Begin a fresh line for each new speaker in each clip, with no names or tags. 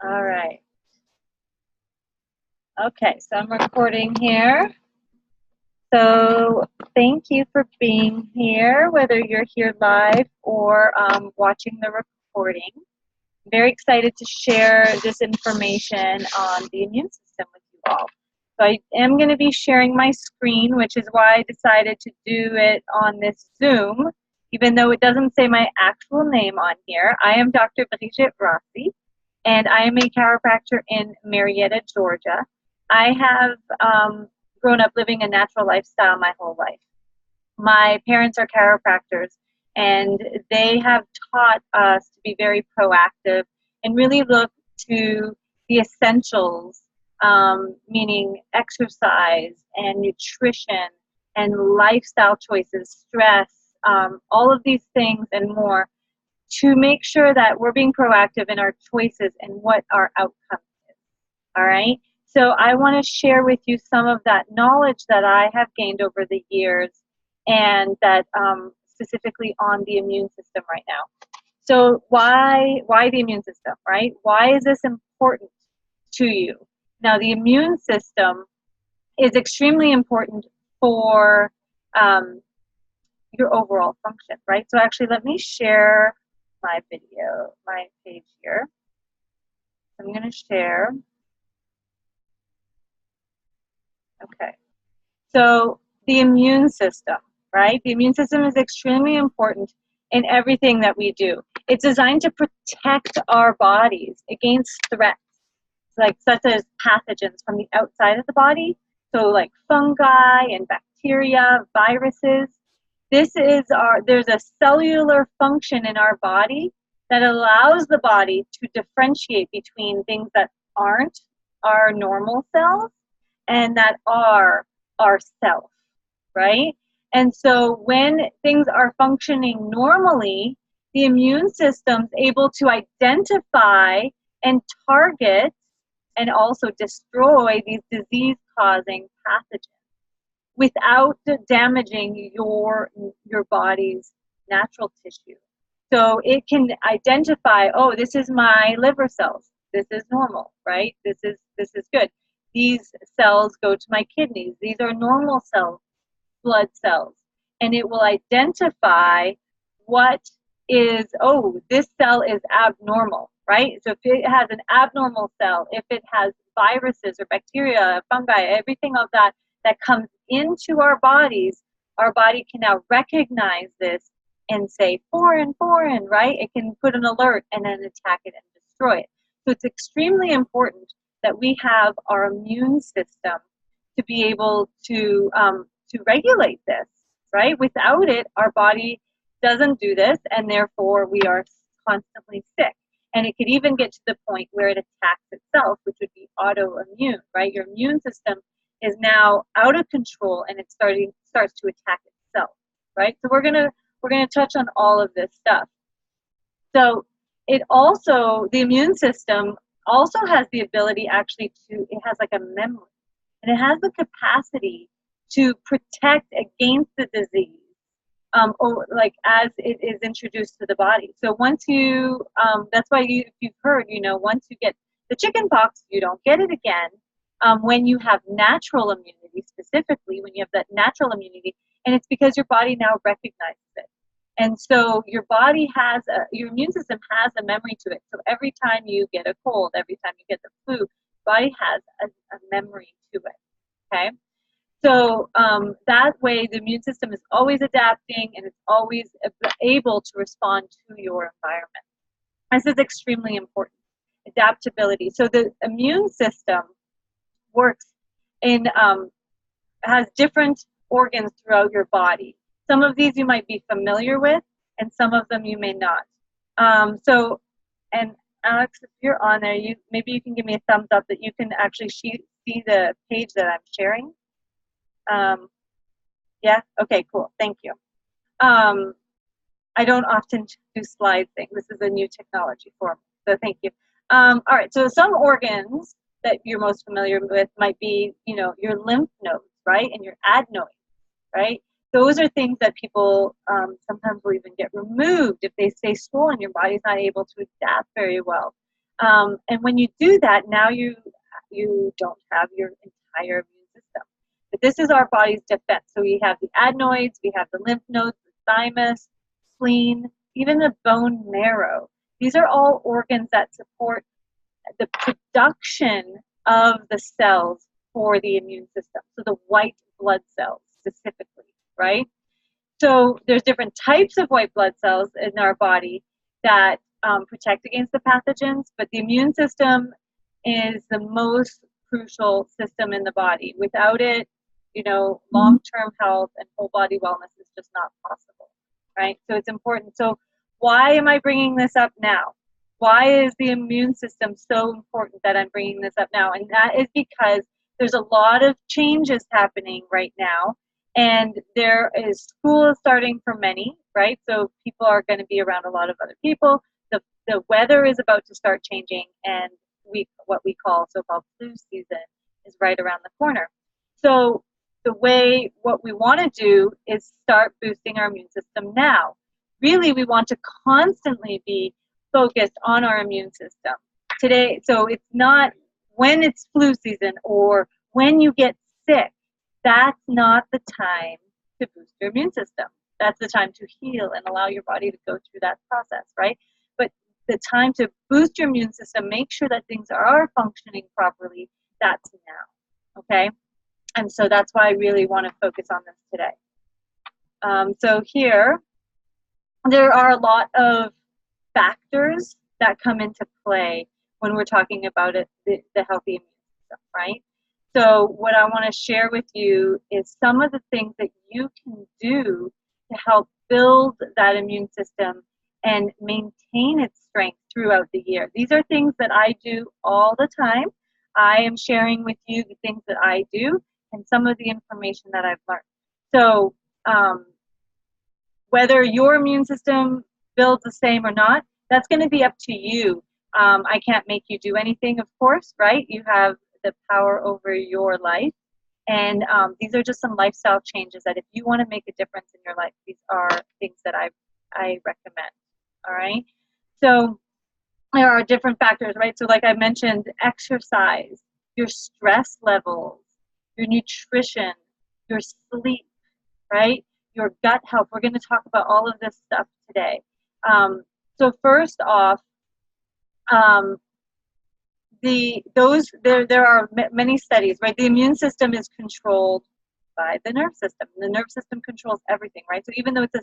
All right. Okay, so I'm recording here. So thank you for being here, whether you're here live or watching the recording. I'm very excited to share this information on the immune system with you all. So I am going to be sharing my screen, which is why I decided to do it on this Zoom, even though it doesn't say my actual name on here. I am Dr. Brigitte Rossi, and I am a chiropractor in Marietta, Georgia. I have grown up living a natural lifestyle my whole life. My parents are chiropractors, and they have taught us to be very proactive and really look to the essentials, meaning exercise and nutrition and lifestyle choices, stress, all of these things and more, to make sure that we're being proactive in our choices and what our outcome is. All right. So I want to share with you some of that knowledge that I have gained over the years, and that specifically on the immune system right now. So why the immune system, right? Why is this important to you? Now, the immune system is extremely important for your overall function, right? So actually, let me share my video, my page here. I'm going to share. Okay. So the immune system, right? The immune system is extremely important in everything that we do. It's designed to protect our bodies against threats, like such as pathogens from the outside of the body. So like fungi and bacteria, viruses. There's a cellular function in our body that allows the body to differentiate between things that aren't our normal cells and that are ourself, right? And so when things are functioning normally, the immune system's able to identify and target and also destroy these disease-causing pathogens without damaging your body's natural tissue. So it can identify, oh, this is my liver cells. This is normal, right? This is good. These cells go to my kidneys. These are normal cells, blood cells. And it will identify what is, oh, this cell is abnormal, right? So if it has an abnormal cell, if it has viruses or bacteria, fungi, everything of that comes into our bodies, our body can now recognize this and say, foreign, foreign, right? It can put an alert and then attack it and destroy it. So it's extremely important that we have our immune system to be able to regulate this, right? Without it, our body doesn't do this, and therefore we are constantly sick. And it could even get to the point where it attacks itself, which would be autoimmune, right? Your immune system is now out of control, and it starts to attack itself, right? So we're gonna touch on all of this stuff. So the immune system also has the ability it has like a memory, and it has the capacity to protect against the disease, or like as it is introduced to the body. So once you, that's why you've heard, once you get the chicken pox, you don't get it again. When you have natural immunity, specifically when you have that natural immunity, and it's because your body now recognizes it. And so your immune system has a memory to it. So every time you get a cold, every time you get the flu, body has a memory to it, okay? So that way the immune system is always adapting, and it's always able to respond to your environment. This is extremely important, adaptability. So the immune system works has different organs throughout your body. Some of these you might be familiar with, and some of them you may not. And Alex, if you're on there, maybe you can give me a thumbs up that you can actually see the page that I'm sharing. Yeah? Okay, cool. Thank you. I don't often do slide things. This is a new technology for me, so thank you. All right, so some organs that you're most familiar with might be, your lymph nodes, right, and your adenoids, right? Those are things that people sometimes will even get removed if they stay swollen. Your body's not able to adapt very well. And when you do that, now you don't have your entire immune system. But this is our body's defense. So we have the adenoids, we have the lymph nodes, the thymus, spleen, even the bone marrow. These are all organs that support the production of the cells for the immune system. So the white blood cells specifically, right? So there's different types of white blood cells in our body that protect against the pathogens, but the immune system is the most crucial system in the body. Without it, long-term health and whole body wellness is just not possible, right? So it's important. So why am I bringing this up now? Why is the immune system so important that I'm bringing this up now? And that is because there's a lot of changes happening right now. And there is school starting for many, right? So people are going to be around a lot of other people. The weather is about to start changing, and what we call so-called flu season is right around the corner. So what we want to do is start boosting our immune system now. Really, we want to constantly be focused on our immune system today. So it's not when it's flu season or when you get sick. That's not the time to boost your immune system. That's the time to heal and allow your body to go through that process, right? But the time to boost your immune system, make sure that things are functioning properly, that's now, okay? And so that's why I really want to focus on this today. So here, there are a lot of factors that come into play when we're talking about the healthy immune system, right? So what I want to share with you is some of the things that you can do to help build that immune system and maintain its strength throughout the year. These are things that I do all the time. I am sharing with you the things that I do and some of the information that I've learned. So whether your immune system builds the same or not, that's going to be up to you. I can't make you do anything, of course, right? You have the power over your life. And these are just some lifestyle changes that if you want to make a difference in your life, these are things that I recommend, all right? So there are different factors, right? So like I mentioned, exercise, your stress levels, your nutrition, your sleep, right? Your gut health. We're going to talk about all of this stuff today. So first off, there are many studies, right? The immune system is controlled by the nerve system. The nerve system controls everything, right? So even though the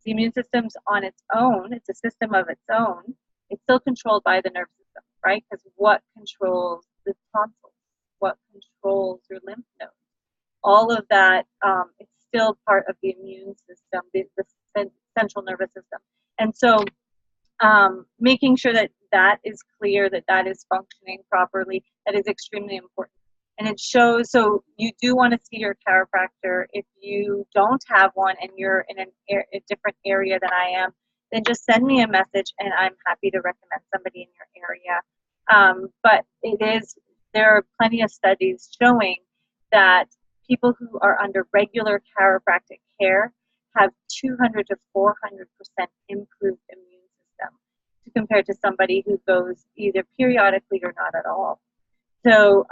immune system's on its own, it's a system of its own, it's still controlled by the nerve system, right? Because what controls the tonsils? What controls your lymph nodes? All of that is still part of the immune system, the central nervous system. And so making sure that is clear, that is functioning properly, that is extremely important. And it shows, so you do want to see your chiropractor. If you don't have one and you're in a different area than I am, then just send me a message and I'm happy to recommend somebody in your area. But there are plenty of studies showing that people who are under regular chiropractic care have 200 to 400% improved immune system compared to somebody who goes either periodically or not at all. So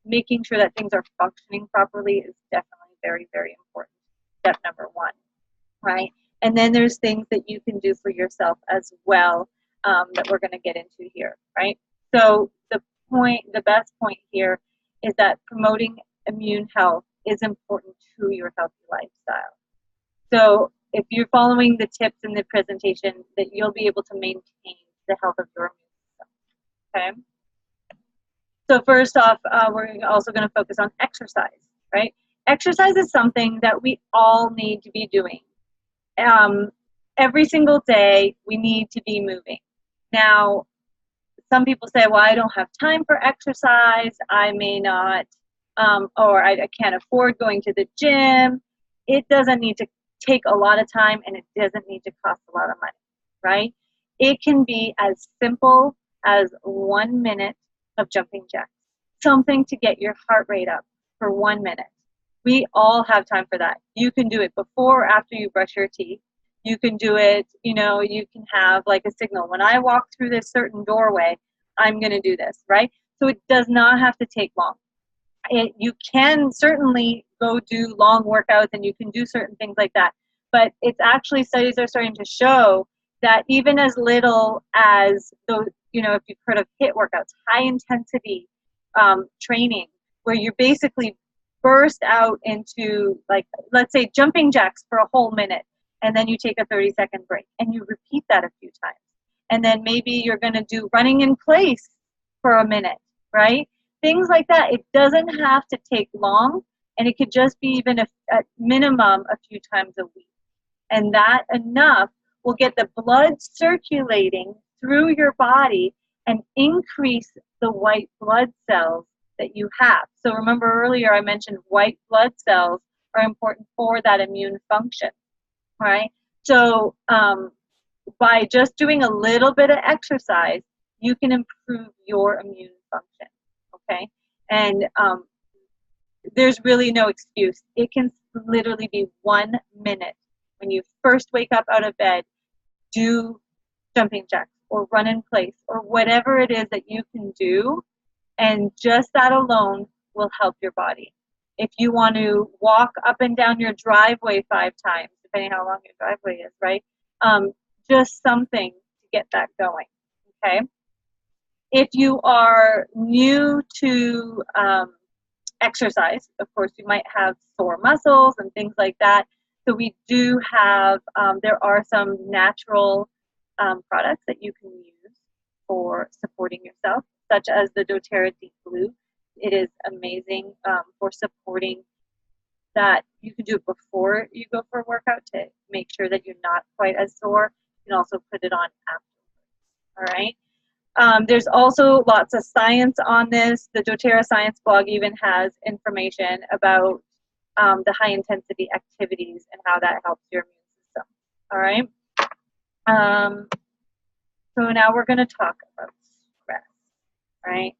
making sure that things are functioning properly is definitely very, very important. Step number one, right? And then there's things that you can do for yourself as well that we're going to get into here, right? So the best point here is that promoting immune health is important to your healthy lifestyle. So if you're following the tips in the presentation, that you'll be able to maintain the health of your immune system, okay? So first off, we're also going to focus on exercise, right? Exercise is something that we all need to be doing. Every single day, we need to be moving. Now, some people say, well, I don't have time for exercise. I may not, or I can't afford going to the gym. It doesn't need to take a lot of time and it doesn't need to cost a lot of money, right? It can be as simple as 1 minute of jumping jacks, something to get your heart rate up for 1 minute. We all have time for that. You can do it before or after you brush your teeth. You can do it, you can have like a signal. When I walk through this certain doorway, I'm going to do this, right? So it does not have to take long. You can certainly go do long workouts and you can do certain things like that. But it's actually, studies are starting to show that even as little as those, if you've heard of HIIT workouts, high intensity training, where you basically burst out into, like, let's say jumping jacks for a whole minute, and then you take a 30-second break and you repeat that a few times. And then maybe you're going to do running in place for a minute, right? Things like that. It doesn't have to take long, and it could just be even at minimum a few times a week. And that enough will get the blood circulating through your body and increase the white blood cells that you have. So remember earlier I mentioned white blood cells are important for that immune function, right? So by just doing a little bit of exercise, you can improve your immune function, okay? And there's really no excuse. It can literally be 1 minute. When you first wake up out of bed, do jumping jacks or run in place or whatever it is that you can do, and just that alone will help your body. If you want to walk up and down your driveway 5 times, depending how long your driveway is, right? Just something to get that going, okay? If you are new to exercise, of course, you might have sore muscles and things like that. So we do have, there are some natural products that you can use for supporting yourself, such as the doTERRA Deep Blue. It is amazing for supporting that. You can do it before you go for a workout to make sure that you're not quite as sore. You can also put it on afterwards, all right? There's also lots of science on this. The doTERRA Science blog even has information about the high intensity activities and how that helps your immune system, all right? So now we're going to talk about stress, right?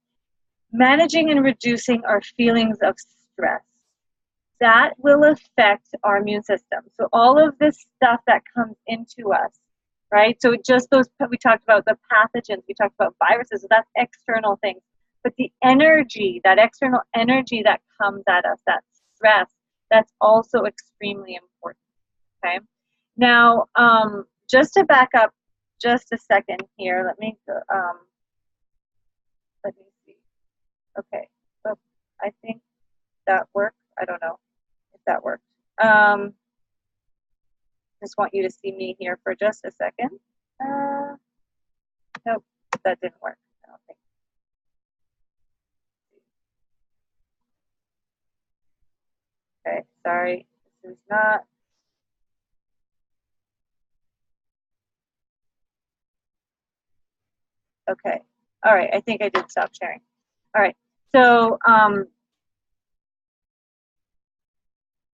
Managing and reducing our feelings of stress. That will affect our immune system. So all of this stuff that comes into us, right? So just those, we talked about the pathogens, we talked about viruses, so that's external things. But the energy, that external energy that comes at us, that stress, that's also extremely important, okay? Now, just to back up just a second here, let me see. Okay, so I think that worked. I don't know if that worked. Just want you to see me here for just a second. Nope, that didn't work, I don't think. Okay, sorry, this is not. Okay, all right, I think I did stop sharing. All right, so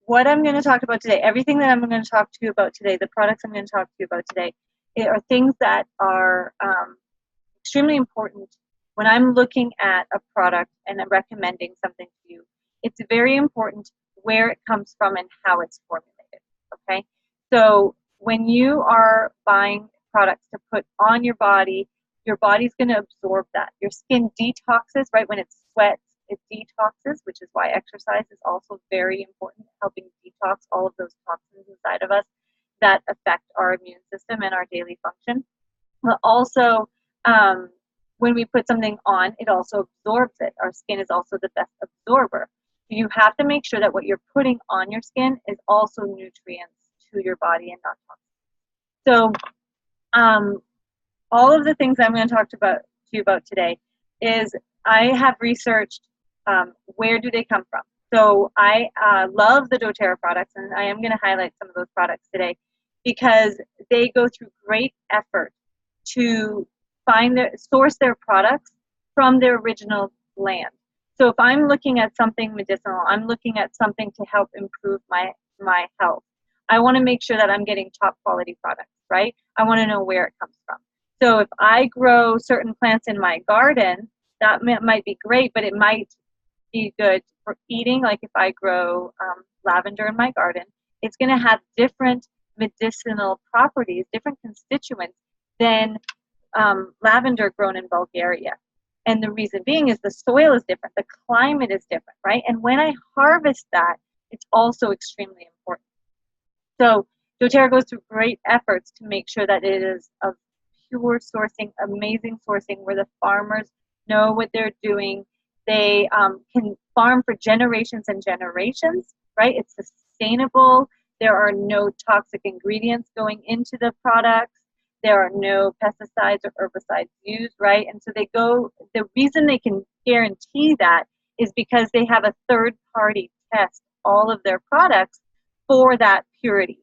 what I'm going to talk about today, everything that I'm going to talk to you about today, the products I'm going to talk to you about today, are things that are extremely important when I'm looking at a product and I'm recommending something to you. It's very important where it comes from and how it's formulated, okay? So when you are buying products to put on your body's going to absorb that. Your skin detoxes, right? When it sweats, it detoxes, which is why exercise is also very important, helping detox all of those toxins inside of us that affect our immune system and our daily function. But also, when we put something on, it also absorbs it. Our skin is also the best absorber. You have to make sure that what you're putting on your skin is also nutrients to your body and not toxins. So all of the things I'm going to talk to you about today is I have researched where do they come from. So I love the doTERRA products, and I am going to highlight some of those products today because they go through great effort to source their products from their original land. So if I'm looking at something medicinal, I'm looking at something to help improve my health, I want to make sure that I'm getting top quality products, right? I want to know where it comes from. So if I grow certain plants in my garden, that might be great, but it might be good for eating. Like if I grow lavender in my garden, it's going to have different medicinal properties, different constituents than lavender grown in Bulgaria. And the reason being is the soil is different, the climate is different, right? And when I harvest that, it's also extremely important. So doTERRA goes through great efforts to make sure that it is of pure sourcing, amazing sourcing, where the farmers know what they're doing. They can farm for generations and generations, right? It's sustainable. There are no toxic ingredients going into the products. There are no pesticides or herbicides used, right? And so the reason they can guarantee that is because they have a third party test all of their products for that purity.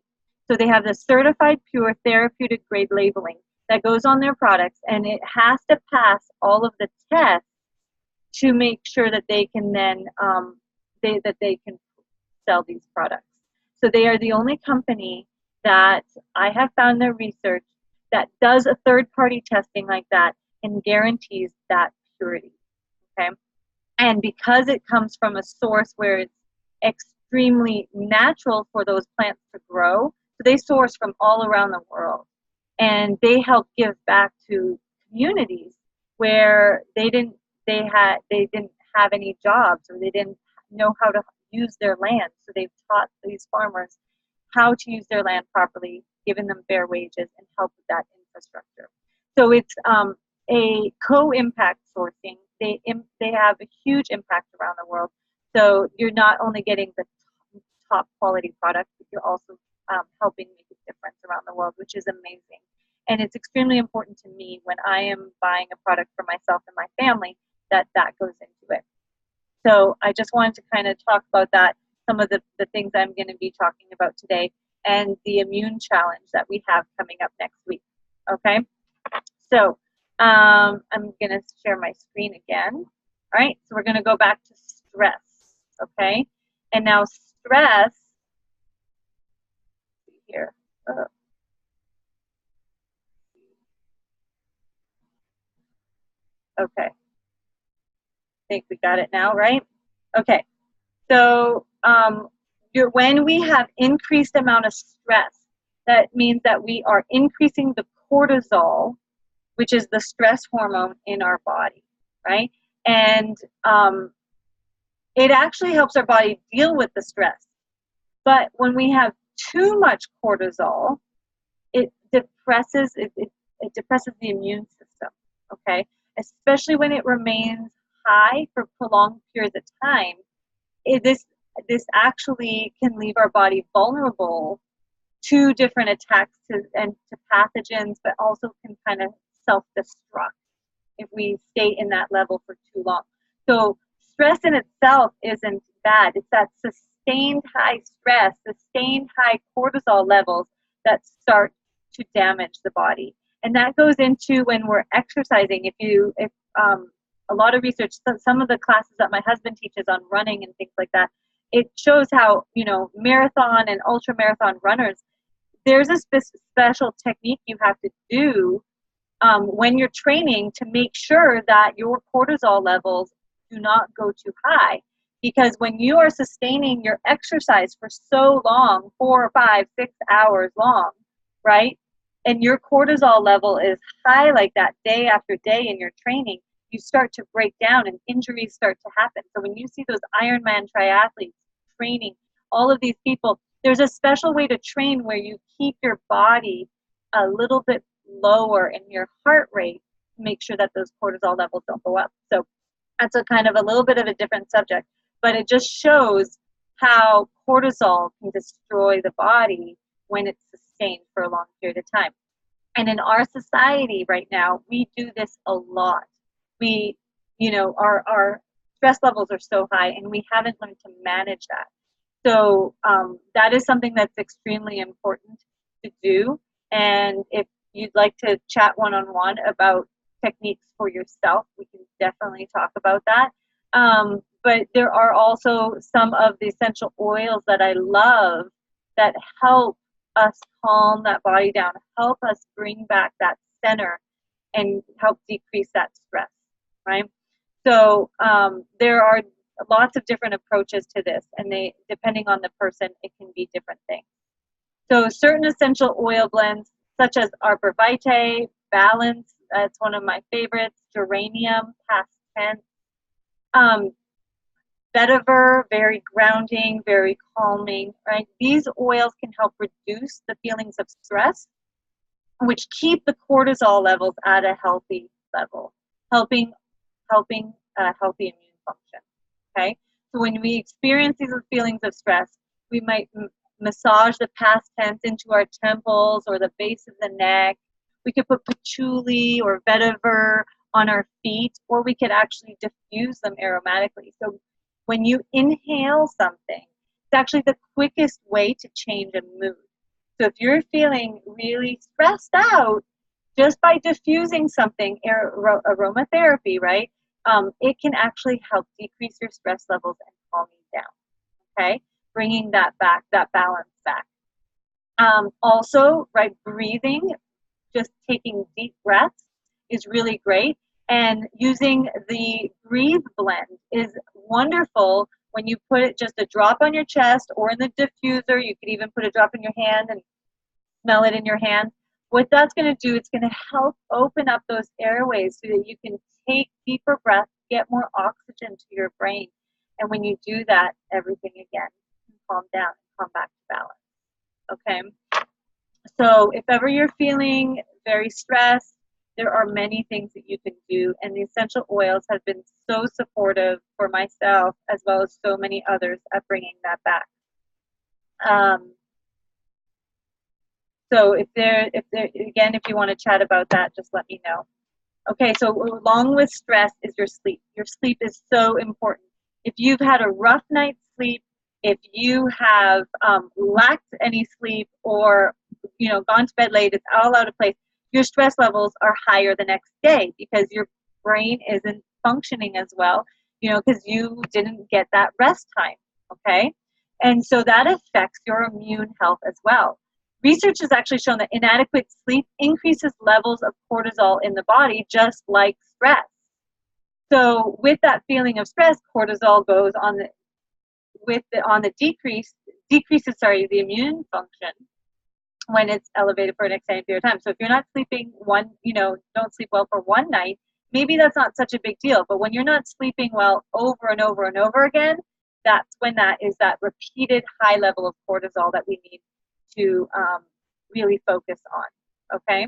So they have the certified pure therapeutic grade labeling that goes on their products, and it has to pass all of the tests to make sure that they can then they can sell these products. So they are the only company that I have found their research that does a third-party testing like that and guarantees that purity. Okay, and because it comes from a source where it's extremely natural for those plants to grow, so they source from all around the world, and they help give back to communities where they didn't have any jobs, or they didn't know how to use their land. So they've taught these farmers how to use their land properly, given them fair wages, and help with that infrastructure. So it's a co-impact sourcing. They have a huge impact around the world. So you're not only getting the top quality product, but you're also helping make a difference around the world, which is amazing. And it's extremely important to me when I am buying a product for myself and my family that goes into it. So I just wanted to kind of talk about that, some of the things I'm going to be talking about today, and the immune challenge that we have coming up next week. Okay, so I'm going to share my screen again. All right, so we're going to go back to stress. Okay, and now stress here. Okay, I think we got it now, right? Okay, so when we have increased amount of stress, that means that we are increasing the cortisol, which is the stress hormone in our body, right? And it actually helps our body deal with the stress. But when we have too much cortisol, it depresses the immune system, okay? Especially when it remains high for prolonged periods of time. This actually can leave our body vulnerable to different attacks and to pathogens, but also can kind of self-destruct if we stay in that level for too long. So stress in itself isn't bad. It's that sustained high stress, sustained high cortisol levels that start to damage the body. And that goes into when we're exercising. If a lot of research, some of the classes that my husband teaches on running and things like that, it shows how, marathon and ultra marathon runners, there's a special technique you have to do when you're training to make sure that your cortisol levels do not go too high. Because when you are sustaining your exercise for so long, 4, 5, 6 hours long, right, and your cortisol level is high like that day after day in your training, you start to break down and injuries start to happen. So when you see those Ironman triathletes training, all of these people, there's a special way to train where you keep your body a little bit lower in your heart rate to make sure that those cortisol levels don't go up. So that's a kind of a little bit of a different subject, but it just shows how cortisol can destroy the body when it's sustained for a long period of time. And in our society right now, we do this a lot. We, our stress levels are so high, and we haven't learned to manage that. So that is something that's extremely important to do. And if you'd like to chat one-on-one about techniques for yourself, we can definitely talk about that. But there are also some of the essential oils that I love that help us calm that body down, help us bring back that center, and help decrease that stress, right? So there are lots of different approaches to this, and depending on the person, it can be different things. So certain essential oil blends, such as Arbor Vitae, Balance, that's one of my favorites, Geranium, Past Tense, Vetiver, very grounding, very calming, right? These oils can help reduce the feelings of stress, which keep the cortisol levels at a healthy level, helping healthy immune function. Okay, so when we experience these feelings of stress, we might massage the past tense into our temples or the base of the neck. We could put patchouli or vetiver on our feet, or we could actually diffuse them aromatically. So when you inhale something, it's actually the quickest way to change a mood. So if you're feeling really stressed out, just by diffusing something, aromatherapy, right, it can actually help decrease your stress levels and calm you down, okay? Bringing that back, that balance back. Also, right, breathing, just taking deep breaths is really great. And using the Breathe blend is wonderful when you put it just a drop on your chest or in the diffuser. You could even put a drop in your hand and smell it in your hand. What that's going to do, it's going to help open up those airways so that you can take deeper breaths, get more oxygen to your brain. And when you do that, everything again can calm down and come back to balance. Okay? So if ever you're feeling very stressed, there are many things that you can do. And the essential oils have been so supportive for myself as well as so many others at bringing that back. So if you want to chat about that, just let me know. Okay, so along with stress is your sleep. Your sleep is so important. If you've had a rough night's sleep, if you have lacked any sleep or gone to bed late, it's all out of place, your stress levels are higher the next day because your brain isn't functioning as well, because you didn't get that rest time, okay? And so that affects your immune health as well. Research has actually shown that inadequate sleep increases levels of cortisol in the body, just like stress. So with that feeling of stress, cortisol goes on the decreases the immune function when it's elevated for an extended period of time. So if you're not sleeping don't sleep well for one night, maybe that's not such a big deal. But when you're not sleeping well over and over and over again, that's when that is that repeated high level of cortisol that we need to really focus on, okay?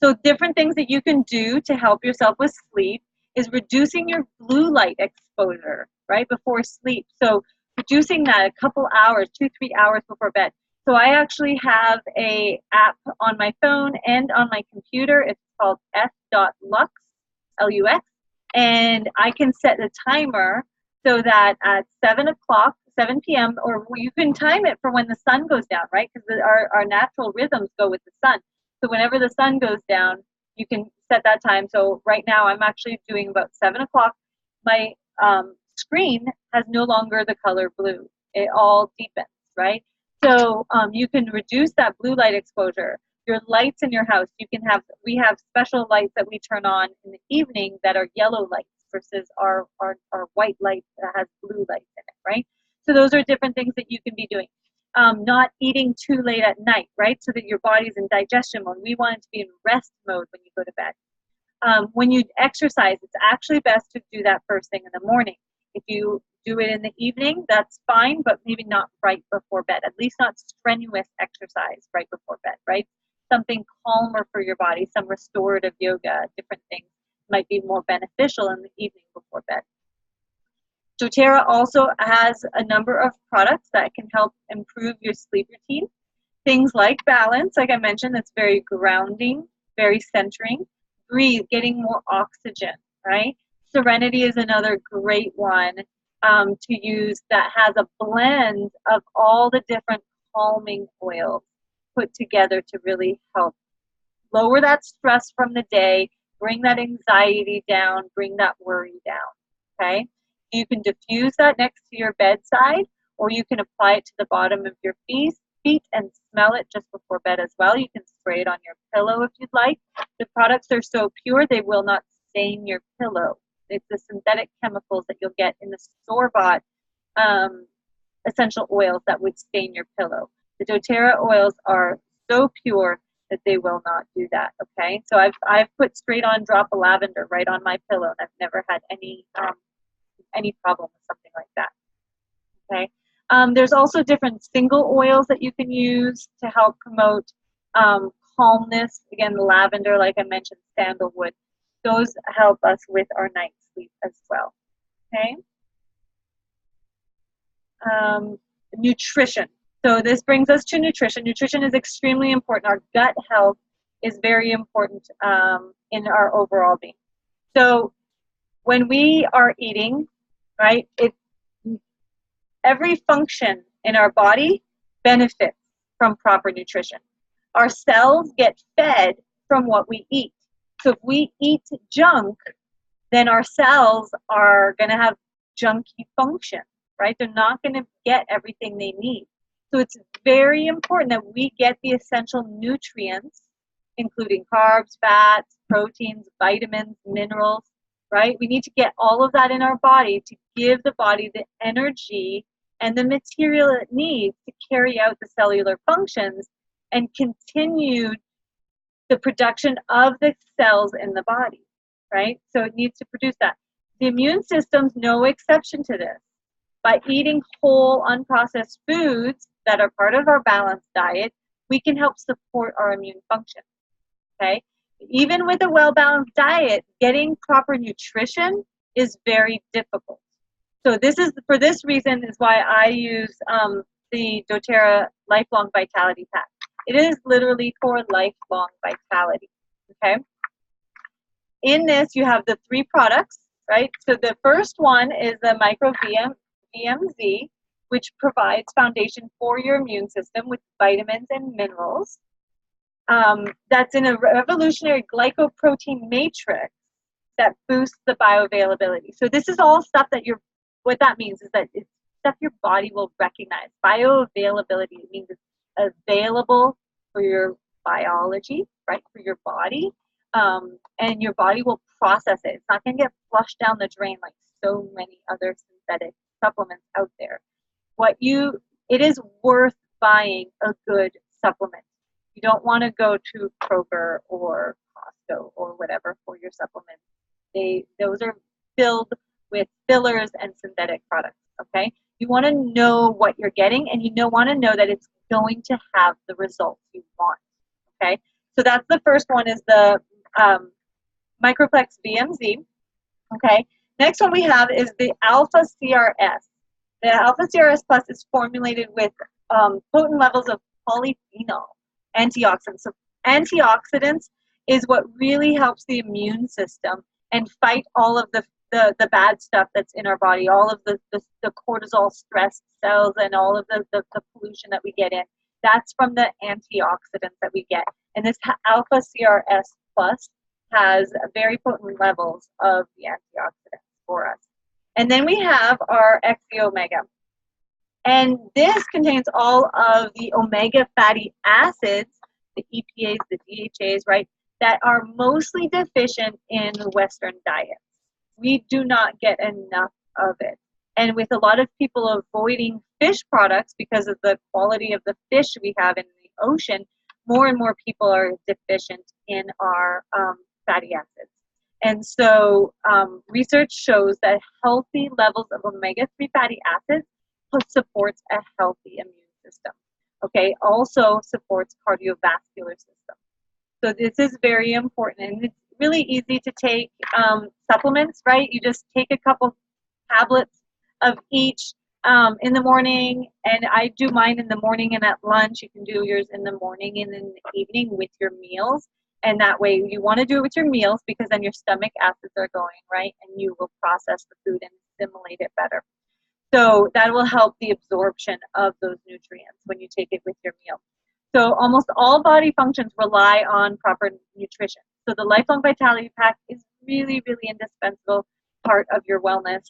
So different things that you can do to help yourself with sleep is reducing your blue light exposure, right, before sleep. So reducing that a couple hours, 2-3 hours before bed. So I actually have a app on my phone and on my computer. It's called f.lux, L-U-X, and I can set the timer so that at 7 p.m., or you can time it for when the sun goes down, right? Because our natural rhythms go with the sun. So whenever the sun goes down, you can set that time. So right now I'm actually doing about 7 o'clock. My screen has no longer the color blue. It all deepens, right? So you can reduce that blue light exposure. Your lights in your house, we have special lights that we turn on in the evening that are yellow lights versus our white light that has blue lights in it, right? So those are different things that you can be doing. Not eating too late at night, right? So that your body's in digestion mode. We want it to be in rest mode when you go to bed. When you exercise, it's actually best to do that first thing in the morning. If you do it in the evening, that's fine, but maybe not right before bed. At least not strenuous exercise right before bed, right? Something calmer for your body, some restorative yoga, different things might be more beneficial in the evening before bed. doTERRA also has a number of products that can help improve your sleep routine. Things like Balance, like I mentioned, that's very grounding, very centering. Breathe, getting more oxygen, right? Serenity is another great one to use that has a blend of all the different calming oils put together to really help lower that stress from the day, bring that anxiety down, bring that worry down, okay? You can diffuse that next to your bedside, or you can apply it to the bottom of your feet and smell it just before bed as well. You can spray it on your pillow if you'd like. The products are so pure, they will not stain your pillow. It's the synthetic chemicals that you'll get in the store-bought essential oils that would stain your pillow. The doTERRA oils are so pure that they will not do that, okay? So I've put straight on drop of lavender right on my pillow, and I've never had any problem with something like that, okay? There's also different single oils that you can use to help promote calmness. Again, the lavender, like I mentioned, sandalwood. Those help us with our night's sleep as well, okay? Nutrition. So this brings us to nutrition. Nutrition is extremely important. Our gut health is very important in our overall being. So when we are eating, right, every function in our body benefits from proper nutrition. Our cells get fed from what we eat. So if we eat junk, then our cells are going to have junky function, right? They're not going to get everything they need. So it's very important that we get the essential nutrients, including carbs, fats, proteins, vitamins, minerals, right? We need to get all of that in our body to give the body the energy and the material it needs to carry out the cellular functions and continue the production of the cells in the body, right? So it needs to produce that. The immune system's no exception to this. By eating whole, unprocessed foods that are part of our balanced diet, we can help support our immune function, okay? Even with a well-balanced diet, getting proper nutrition is very difficult. So this is, for this reason, is why I use the doTERRA Lifelong Vitality Pack. It is literally for lifelong vitality, okay? In this, you have the 3 products, right? So the first one is the Micro VMZ, which provides foundation for your immune system with vitamins and minerals. That's in a revolutionary glycoprotein matrix that boosts the bioavailability. So this is all stuff that what that means is that it's stuff your body will recognize. Bioavailability, it means it's available for your biology, right, for your body, and your body will process it. It's not going to get flushed down the drain like so many other synthetic supplements out there. It is worth buying a good supplement. You don't want to go to Kroger or Costco or whatever for your supplements. Those are filled with fillers and synthetic products, okay? You want to know what you're getting, and you want to know that it's going to have the results you want, okay? So that's the first one, is the Microplex VMZ, okay? Next one we have is the Alpha CRS. The Alpha CRS Plus is formulated with potent levels of polyphenol antioxidants. So antioxidants is what really helps the immune system and fight all of the bad stuff that's in our body, all of the cortisol stress cells and all of the pollution that we get in. That's from the antioxidants that we get. And this Alpha CRS Plus has very potent levels of the antioxidants for us. And then we have our XE Omega. And this contains all of the omega fatty acids, the EPAs, the DHAs, right, that are mostly deficient in Western diets. We do not get enough of it. And with a lot of people avoiding fish products because of the quality of the fish we have in the ocean, more and more people are deficient in our fatty acids. And so research shows that healthy levels of omega-3 fatty acids supports a healthy immune system, okay? Also supports cardiovascular system. So this is very important, and it's really easy to take supplements, right? You just take a couple tablets of each in the morning, and I do mine in the morning and at lunch. You can do yours in the morning and in the evening with your meals, and that way you want to do it with your meals because then your stomach acids are going, right? And you will process the food and assimilate it better. So that will help the absorption of those nutrients when you take it with your meal. So almost all body functions rely on proper nutrition. So the Lifelong Vitality Pack is really, really indispensable part of your wellness.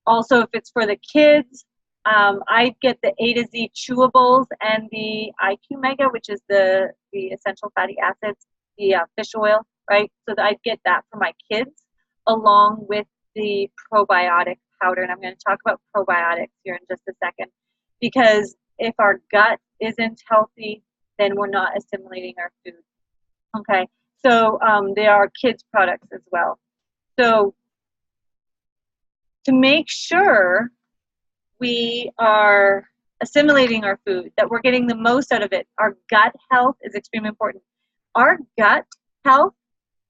Also, if it's for the kids, I get the A to Z chewables and the IQ Mega, which is the essential fatty acids, the fish oil, right? So that I get that for my kids along with the probiotic powder. And I'm going to talk about probiotics here in just a second, because if our gut isn't healthy, then we're not assimilating our food. Okay, so there are kids products as well. So to make sure we are assimilating our food, that we're getting the most out of it, our gut health is extremely important. Our gut health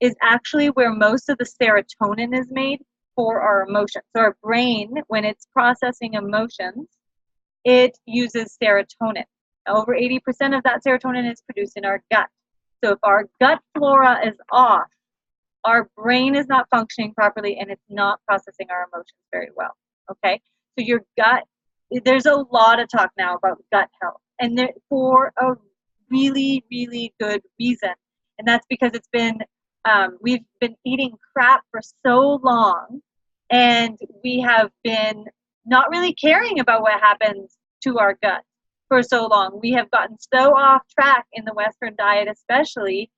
is actually where most of the serotonin is made for our emotions. So our brain, when it's processing emotions, it uses serotonin. Over 80% of that serotonin is produced in our gut. So if our gut flora is off, our brain is not functioning properly and it's not processing our emotions very well. Okay? So your gut, there's a lot of talk now about gut health, and for a really, really good reason. And that's because it's been, we've been eating crap for so long, and we have been not really caring about what happens to our gut for so long. We have gotten so off track in the Western diet, especially,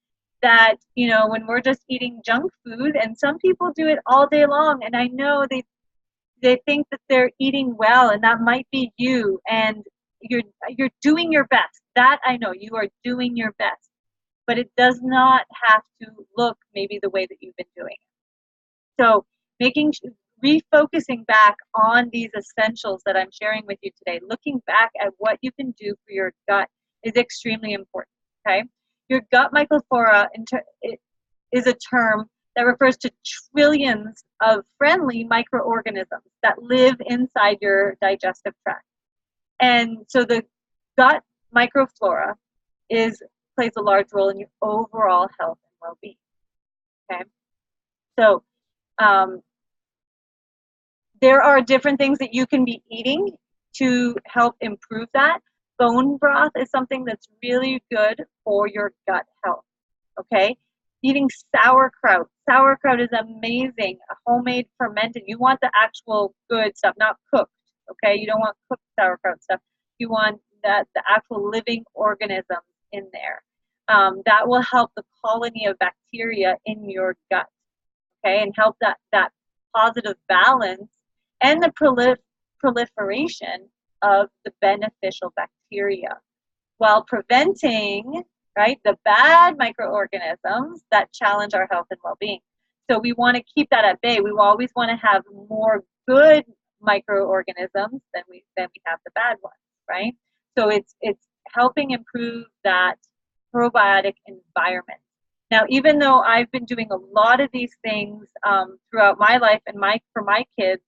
that, you know, when we're just eating junk food, and some people do it all day long, and I know they think that they're eating well, and that might be you, and you're doing your best. That I know, you are doing your best, but it does not have to look maybe the way that you've been doing it. So refocusing back on these essentials that I'm sharing with you today, looking back at what you can do for your gut is extremely important. Okay, your gut microflora is a term that refers to trillions of friendly microorganisms that live inside your digestive tract. And so the gut microflora plays a large role in your overall health and well-being. Okay, so there are different things that you can be eating to help improve that. Bone broth is something that's really good for your gut health. Okay, eating sauerkraut. Sauerkraut is amazing. A homemade fermented. You want the actual good stuff, not cooked. Okay, you don't want cooked sauerkraut stuff. You want the actual living organisms in there. That will help the colony of bacteria in your gut. Okay, and help that positive balance and the proliferation of the beneficial bacteria, while preventing, right, the bad microorganisms that challenge our health and well-being. So we want to keep that at bay. We always want to have more good microorganisms than we have the bad ones, right? So it's helping improve that probiotic environment. Now, even though I've been doing a lot of these things throughout my life and for my kids,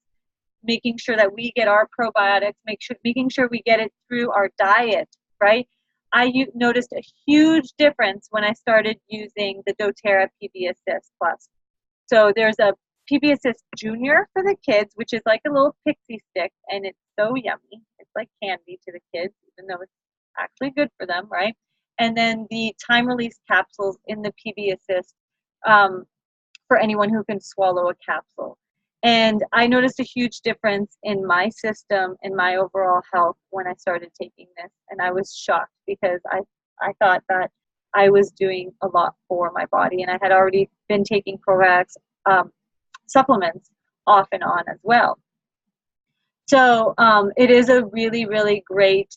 making sure that we get our probiotics, making sure we get it through our diet, right? I noticed a huge difference when I started using the doTERRA PB Assist Plus. So there's a PB Assist Junior for the kids, which is like a little pixie stick, and it's so yummy. It's like candy to the kids, even though it's actually good for them, right? And then the time-release capsules in the PB Assist for anyone who can swallow a capsule. And I noticed a huge difference in my system and my overall health when I started taking this. And I was shocked because I thought that I was doing a lot for my body. And I had already been taking probiotics supplements off and on as well. So it is a really, really great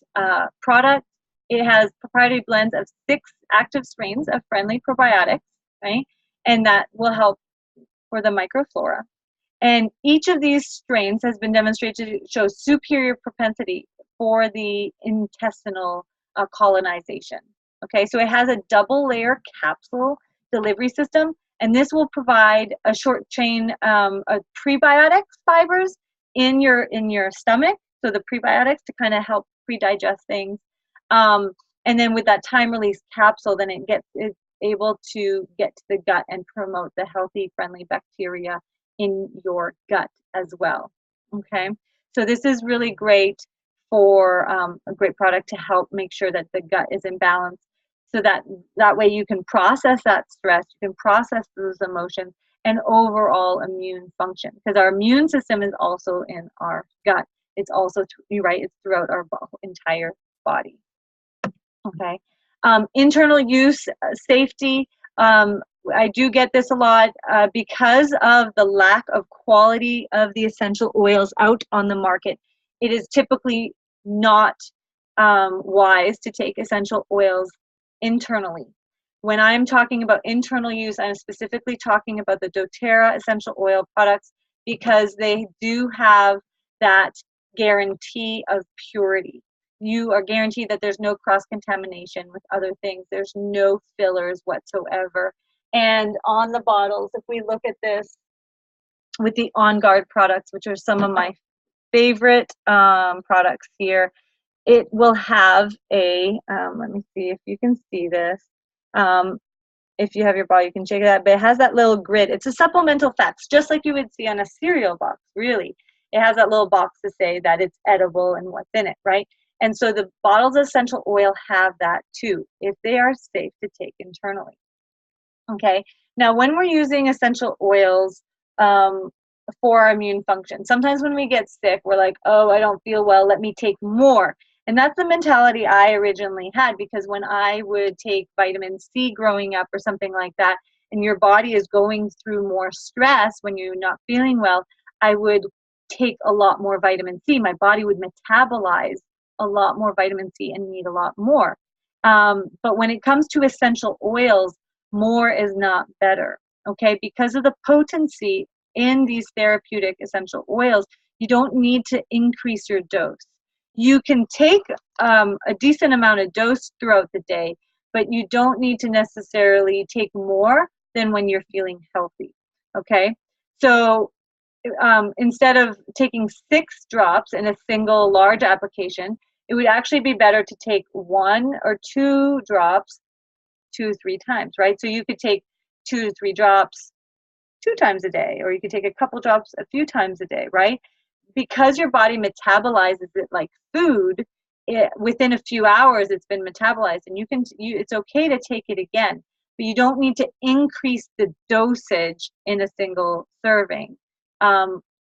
product. It has proprietary blends of 6 active strains of friendly probiotics, right? And that will help for the microflora. And each of these strains has been demonstrated to show superior propensity for the intestinal colonization. Okay, so it has a double layer capsule delivery system, and this will provide a short chain prebiotics fibers in your stomach, so the prebiotics to kind of help pre-digest things. And then with that time release capsule, then it's able to get to the gut and promote the healthy, friendly bacteria in your gut as well. Okay, so this is really great for a great product to help make sure that the gut is in balance, so that way you can process that stress, you can process those emotions, and overall immune function, because our immune system is also in our gut. It's also, you're right, it's throughout our entire body. Okay, internal use safety. I do get this a lot because of the lack of quality of the essential oils out on the market. It is typically not wise to take essential oils internally. When I'm talking about internal use, I'm specifically talking about the doTERRA essential oil products because they do have that guarantee of purity. You are guaranteed that there's no cross-contamination with other things. There's no fillers whatsoever. And on the bottles, if we look at this with the On Guard products, which are some of my favorite products here, it will have a, let me see if you can see this. If you have your bottle, you can check it out, but it has that little grid. It's a supplemental fats, just like you would see on a cereal box, really. It has that little box to say that it's edible and what's in it, right? And so the bottles of essential oil have that too, if they are safe to take internally. Okay, now when we're using essential oils for our immune function, sometimes when we get sick, we're like, oh, I don't feel well, let me take more. And that's the mentality I originally had, because when I would take vitamin C growing up or something like that, and your body is going through more stress when you're not feeling well, I would take a lot more vitamin C. My body would metabolize a lot more vitamin C and need a lot more. But when it comes to essential oils, more is not better, okay? Because of the potency in these therapeutic essential oils, you don't need to increase your dose. You can take a decent amount of dose throughout the day, but you don't need to necessarily take more than when you're feeling healthy, okay? So instead of taking 6 drops in a single large application, it would actually be better to take 1 or 2 drops 2 or 3 times, right? So you could take 2 to 3 drops 2 times a day, or you could take a couple drops a few times a day, right? Because your body metabolizes it like food, within a few hours it's been metabolized, and it's okay to take it again, but you don't need to increase the dosage in a single serving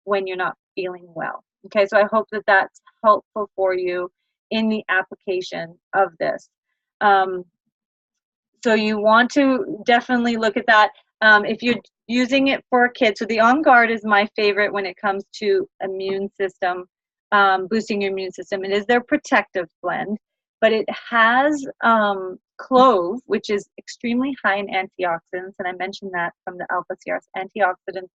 when you're not feeling well. Okay, so I hope that that's helpful for you in the application of this. So you want to definitely look at that. If you're using it for kids, so the On Guard is my favorite when it comes to immune system, boosting your immune system. It is their protective blend, but it has clove, which is extremely high in antioxidants, and I mentioned that from the Alpha CRS. Antioxidants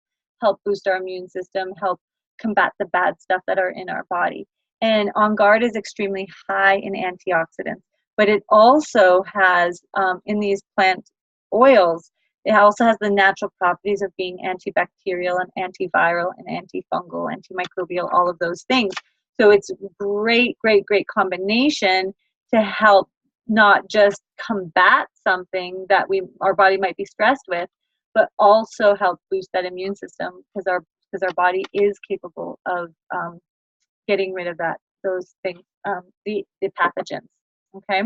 help boost our immune system, help combat the bad stuff that are in our body. And On Guard is extremely high in antioxidants, but it also has, in these plant oils, it also has the natural properties of being antibacterial and antiviral and antifungal, antimicrobial, all of those things. So it's great, great, great combination to help not just combat something that our body might be stressed with, but also help boost that immune system, because our body is capable of getting rid of those things, the pathogens. Okay.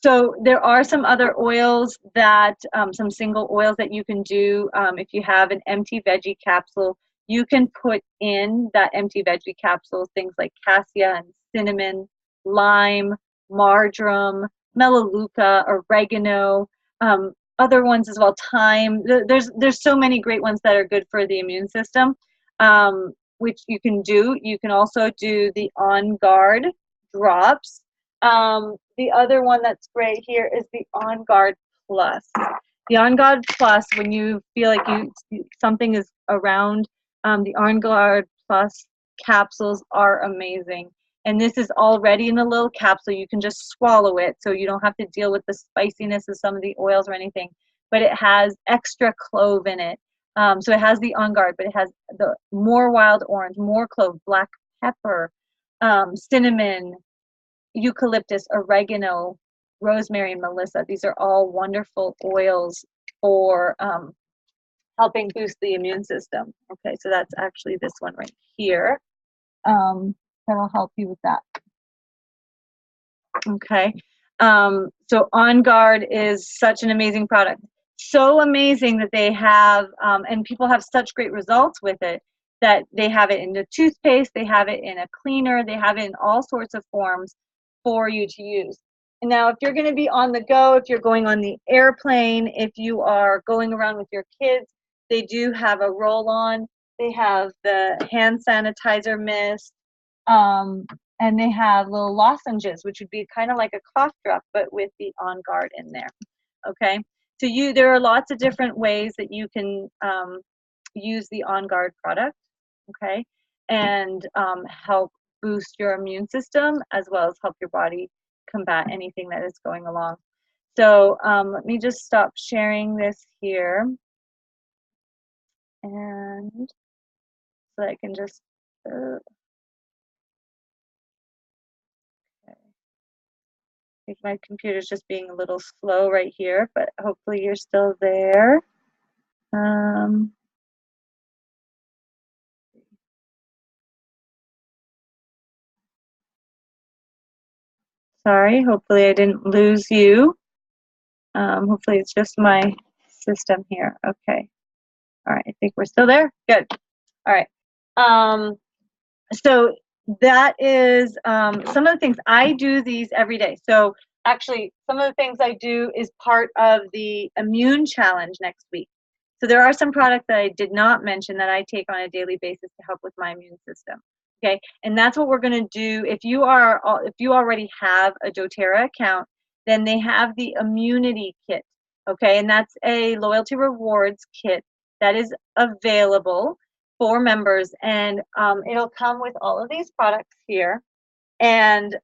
So there are some other oils that, some single oils that you can do. If you have an empty veggie capsule, you can put in that empty veggie capsule things like cassia and cinnamon, lime, marjoram, melaleuca, oregano, other ones as well, thyme. There's so many great ones that are good for the immune system, which you can do. You can also do the On Guard drops. The other one that's great here is the On Guard Plus. The On Guard Plus, when you feel like something is around, the On Guard Plus capsules are amazing. And this is already in a little capsule. You can just swallow it, so you don't have to deal with the spiciness of some of the oils or anything. But it has extra clove in it. So it has the On Guard, but it has the more wild orange, more clove, black pepper, cinnamon, eucalyptus, oregano, rosemary, and melissa. These are all wonderful oils for helping boost the immune system. Okay, so that's actually this one right here. That'll help you with that. Okay, so On Guard is such an amazing product. So amazing that they have, and people have such great results with it, that they have it in the toothpaste, they have it in a cleaner, they have it in all sorts of forms for you to use. And now if you're going to be on the go, if you're going on the airplane, if you are going around with your kids, they do have a roll-on. They have the hand sanitizer mist, and they have little lozenges, which would be kind of like a cough drop, but with the On Guard in there. Okay, so there are lots of different ways that you can use the On Guard product. Okay, and help boost your immune system as well as help your body combat anything that is going along. So let me just stop sharing this here, and so I can just okay. I think my computer's just being a little slow right here, but hopefully you're still there. Sorry, hopefully I didn't lose you. Hopefully it's just my system here. Okay. All right, I think we're still there. Good. All right. So that is some of the things. I do these every day. So actually, some of the things I do is part of the immune challenge next week. So there are some products that I did not mention that I take on a daily basis to help with my immune system. Okay, and that's what we're going to do. If you already have a doTERRA account, then they have the immunity kit. Okay, and that's a loyalty rewards kit that is available for members, and it'll come with all of these products here, and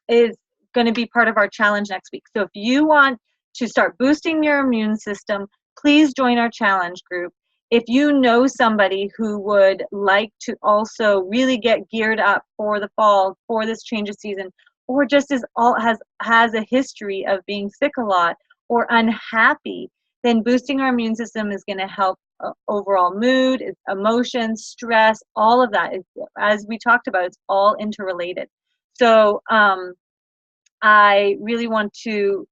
is going to be part of our challenge next week. So if you want to start boosting your immune system, please join our challenge group. If you know somebody who would like to also really get geared up for the fall, for this change of season, or just has a history of being sick a lot or unhappy, then boosting our immune system is going to help overall mood, emotions, stress, all of that. As we talked about, it's all interrelated. So I really want to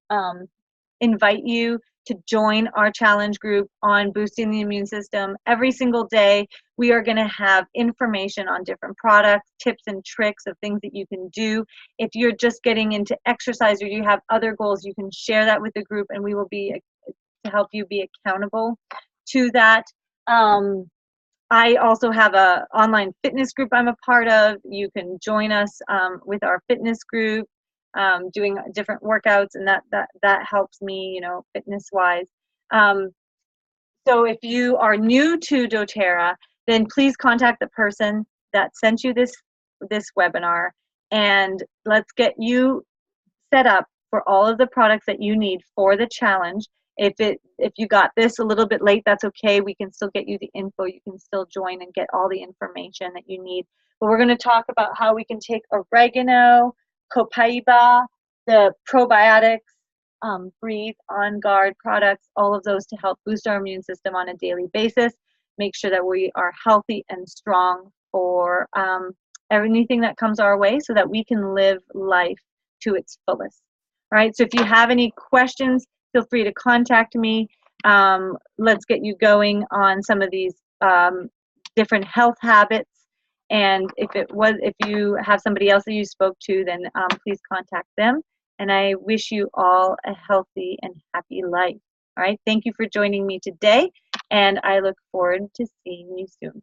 invite you to join our challenge group on boosting the immune system. Every single day, we are going to have information on different products, tips and tricks of things that you can do. If you're just getting into exercise or you have other goals, you can share that with the group, and we will be to help you be accountable to that. I also have an online fitness group I'm a part of. You can join us with our fitness group, doing different workouts, and that helps me, you know, fitness wise. So if you are new to doTERRA, then please contact the person that sent you this webinar, and let's get you set up for all of the products that you need for the challenge. If you got this a little bit late, that's okay. We can still get you the info. You can still join and get all the information that you need. But we're going to talk about how we can take oregano, copaiba, the probiotics, Breathe, On Guard products, all of those to help boost our immune system on a daily basis. Make sure that we are healthy and strong for anything that comes our way, so that we can live life to its fullest. All right, so if you have any questions, feel free to contact me. Let's get you going on some of these different health habits. And if you have somebody else that you spoke to, then please contact them. And I wish you all a healthy and happy life. All right, thank you for joining me today, and I look forward to seeing you soon.